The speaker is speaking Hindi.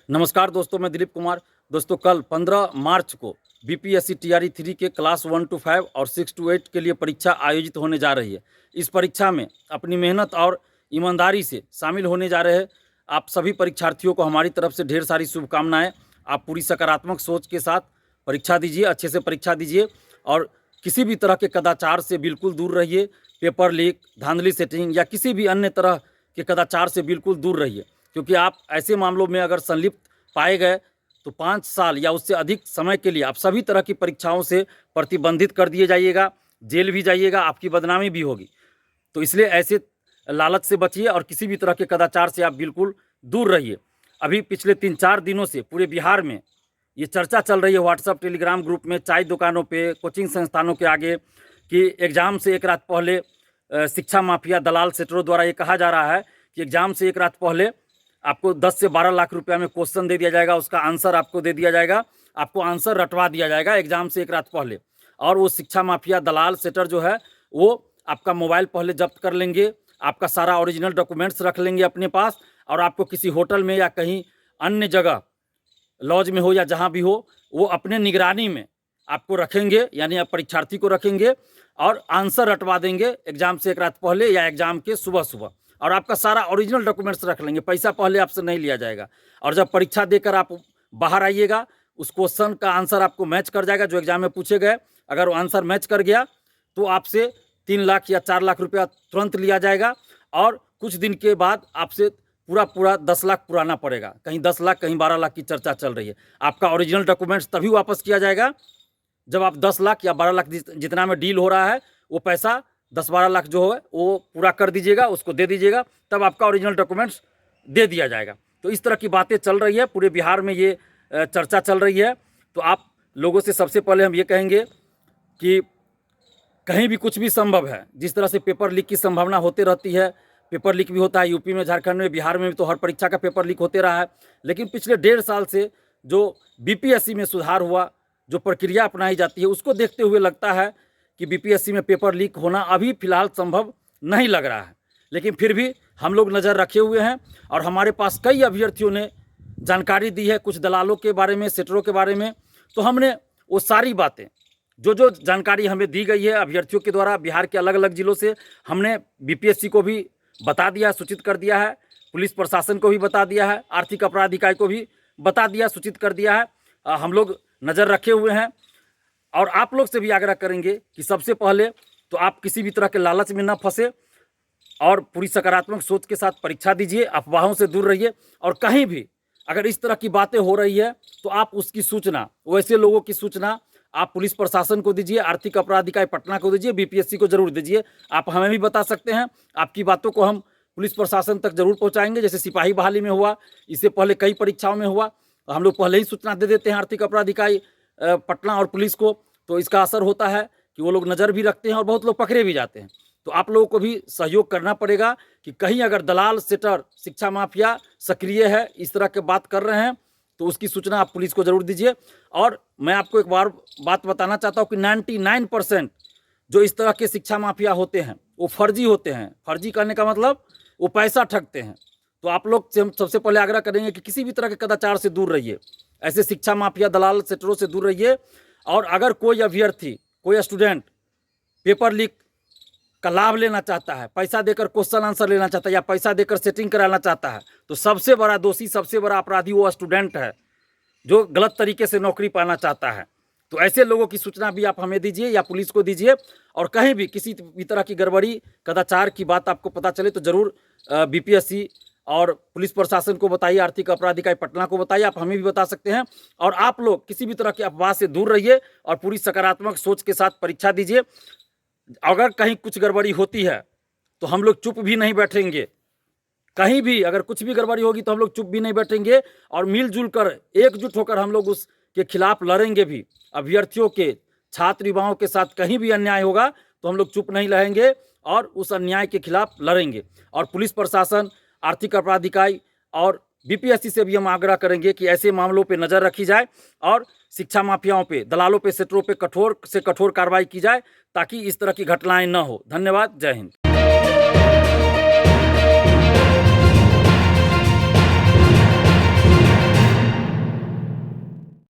नमस्कार दोस्तों, मैं दिलीप कुमार। दोस्तों, कल 15 मार्च को बीपीएससी टीआरई 3 के क्लास 1 to 5 और 6 to 8 के लिए परीक्षा आयोजित होने जा रही है। इस परीक्षा में अपनी मेहनत और ईमानदारी से शामिल होने जा रहे हैं आप सभी परीक्षार्थियों को हमारी तरफ से ढेर सारी शुभकामनाएं। आप पूरी सकारात्मक सोच के साथ परीक्षा दीजिए, अच्छे से परीक्षा दीजिए और किसी भी तरह के कदाचार से बिल्कुल दूर रहिए। पेपर लीक, धांधली सेटिंग या किसी भी अन्य तरह के कदाचार से बिल्कुल दूर रहिए, क्योंकि आप ऐसे मामलों में अगर संलिप्त पाए गए तो 5 साल या उससे अधिक समय के लिए आप सभी तरह की परीक्षाओं से प्रतिबंधित कर दिए जाइएगा, जेल भी जाइएगा, आपकी बदनामी भी होगी। तो इसलिए ऐसे लालच से बचिए और किसी भी तरह के कदाचार से आप बिल्कुल दूर रहिए। अभी पिछले 3-4 दिनों से पूरे बिहार में ये चर्चा चल रही है व्हाट्सएप टेलीग्राम ग्रुप में, चाय दुकानों पे, कोचिंग संस्थानों के आगे, कि एग्ज़ाम से एक रात पहले शिक्षा माफिया दलाल सेटरों द्वारा ये कहा जा रहा है कि एग्ज़ाम से एक रात पहले आपको 10 से 12 लाख रुपया में क्वेश्चन दे दिया जाएगा, उसका आंसर आपको दे दिया जाएगा, आपको आंसर रटवा दिया जाएगा एग्ज़ाम से एक रात पहले। और वो शिक्षा माफिया दलाल सेटर जो है वो आपका मोबाइल पहले जब्त कर लेंगे, आपका सारा ओरिजिनल डॉक्यूमेंट्स रख लेंगे अपने पास और आपको किसी होटल में या कहीं अन्य जगह, लॉज में हो या जहाँ भी हो, वो अपने निगरानी में आपको रखेंगे, यानी आप परीक्षार्थी को रखेंगे और आंसर रटवा देंगे एग्ज़ाम से एक रात पहले या एग्ज़ाम के सुबह सुबह, और आपका सारा ओरिजिनल डॉक्यूमेंट्स रख लेंगे। पैसा पहले आपसे नहीं लिया जाएगा और जब परीक्षा देकर आप बाहर आइएगा, उस क्वेश्चन का आंसर आपको मैच कर जाएगा जो एग्ज़ाम में पूछे गए। अगर वो आंसर मैच कर गया तो आपसे 3 लाख या 4 लाख रुपया तुरंत लिया जाएगा और कुछ दिन के बाद आपसे पूरा 10 लाख पुराना पड़ेगा। कहीं 10 लाख, कहीं 12 लाख की चर्चा चल रही है। आपका ओरिजिनल डॉक्यूमेंट्स तभी वापस किया जाएगा जब आप 10 लाख या 12 लाख जितना में डील हो रहा है वो पैसा 10-12 लाख जो है वो पूरा कर दीजिएगा, उसको दे दीजिएगा, तब आपका ओरिजिनल डॉक्यूमेंट्स दे दिया जाएगा। तो इस तरह की बातें चल रही है, पूरे बिहार में ये चर्चा चल रही है। तो आप लोगों से सबसे पहले हम ये कहेंगे कि कहीं भी कुछ भी संभव है। जिस तरह से पेपर लीक की संभावना होती रहती है, पेपर लीक भी होता है यूपी में, झारखंड में, बिहार में भी तो हर परीक्षा का पेपर लीक होते रहा है। लेकिन पिछले 1.5 साल से जो बीपीएससी में सुधार हुआ, जो प्रक्रिया अपनाई जाती है, उसको देखते हुए लगता है कि बीपीएससी में पेपर लीक होना अभी फ़िलहाल संभव नहीं लग रहा है। लेकिन फिर भी हम लोग नज़र रखे हुए हैं और हमारे पास कई अभ्यर्थियों ने जानकारी दी है कुछ दलालों के बारे में, सेटरों के बारे में। तो हमने वो सारी बातें, जो जानकारी हमें दी गई है अभ्यर्थियों के द्वारा बिहार के अलग अलग ज़िलों से, हमने बीपीएससी को भी बता दिया, सूचित कर दिया है, पुलिस प्रशासन को भी बता दिया है, आर्थिक अपराध इकाई को भी बता दिया, सूचित कर दिया है। हम लोग नज़र रखे हुए हैं और आप लोग से भी आग्रह करेंगे कि सबसे पहले तो आप किसी भी तरह के लालच में न फंसे और पूरी सकारात्मक सोच के साथ परीक्षा दीजिए, अफवाहों से दूर रहिए। और कहीं भी अगर इस तरह की बातें हो रही है तो आप उसकी सूचना, वैसे लोगों की सूचना आप पुलिस प्रशासन को दीजिए, आर्थिक अपराध इकाई पटना को दीजिए, बीपीएससी को जरूर दीजिए। आप हमें भी बता सकते हैं, आपकी बातों को हम पुलिस प्रशासन तक जरूर पहुँचाएंगे। जैसे सिपाही बहाली में हुआ, इससे पहले कई परीक्षाओं में हुआ, हम लोग पहले ही सूचना दे देते हैं आर्थिक अपराध इकाई पटना और पुलिस को। तो इसका असर होता है कि वो लोग नज़र भी रखते हैं और बहुत लोग पकड़े भी जाते हैं। तो आप लोगों को भी सहयोग करना पड़ेगा कि कहीं अगर दलाल, सेटर, शिक्षा माफिया सक्रिय है, इस तरह के बात कर रहे हैं, तो उसकी सूचना आप पुलिस को ज़रूर दीजिए। और मैं आपको एक बार बात बताना चाहता हूँ कि 99% जो इस तरह के शिक्षा माफिया होते हैं वो फर्जी होते हैं। फर्जी करने का मतलब वो पैसा ठगते हैं। तो आप लोग से हम सबसे पहले आग्रह करेंगे कि किसी भी तरह के कदाचार से दूर रहिए, ऐसे शिक्षा माफिया दलाल सेटरों से दूर रहिए। और अगर कोई अभ्यर्थी, कोई स्टूडेंट पेपर लीक का लाभ लेना चाहता है, पैसा देकर क्वेश्चन आंसर लेना चाहता है या पैसा देकर सेटिंग कराना चाहता है, तो सबसे बड़ा दोषी, सबसे बड़ा अपराधी वो स्टूडेंट है जो गलत तरीके से नौकरी पाना चाहता है। तो ऐसे लोगों की सूचना भी आप हमें दीजिए या पुलिस को दीजिए। और कहीं भी किसी भी तरह की गड़बड़ी, कदाचार की बात आपको पता चले तो ज़रूर बीपीएससी और पुलिस प्रशासन को बताइए, आर्थिक अपराध इकाई पटना को बताइए, आप हमें भी बता सकते हैं। और आप लोग किसी भी तरह के अफवाह से दूर रहिए और पूरी सकारात्मक सोच के साथ परीक्षा दीजिए। अगर कहीं कुछ गड़बड़ी होती है तो हम लोग चुप भी नहीं बैठेंगे। कहीं भी अगर कुछ भी गड़बड़ी होगी तो हम लोग चुप भी नहीं बैठेंगे और मिलजुल कर, एकजुट होकर हम लोग उसके खिलाफ लड़ेंगे भी। अभ्यर्थियों के, छात्र युवाओं के साथ कहीं भी अन्याय होगा तो हम लोग चुप नहीं रहेंगे और उस अन्याय के खिलाफ लड़ेंगे। और पुलिस प्रशासन, आर्थिक अपराध इकाई और बीपीएससी से भी हम आग्रह करेंगे कि ऐसे मामलों पे नज़र रखी जाए और शिक्षा माफियाओं पे, दलालों पे, सेटरों पे कठोर से कठोर कार्रवाई की जाए ताकि इस तरह की घटनाएं न हो। धन्यवाद। जय हिंद।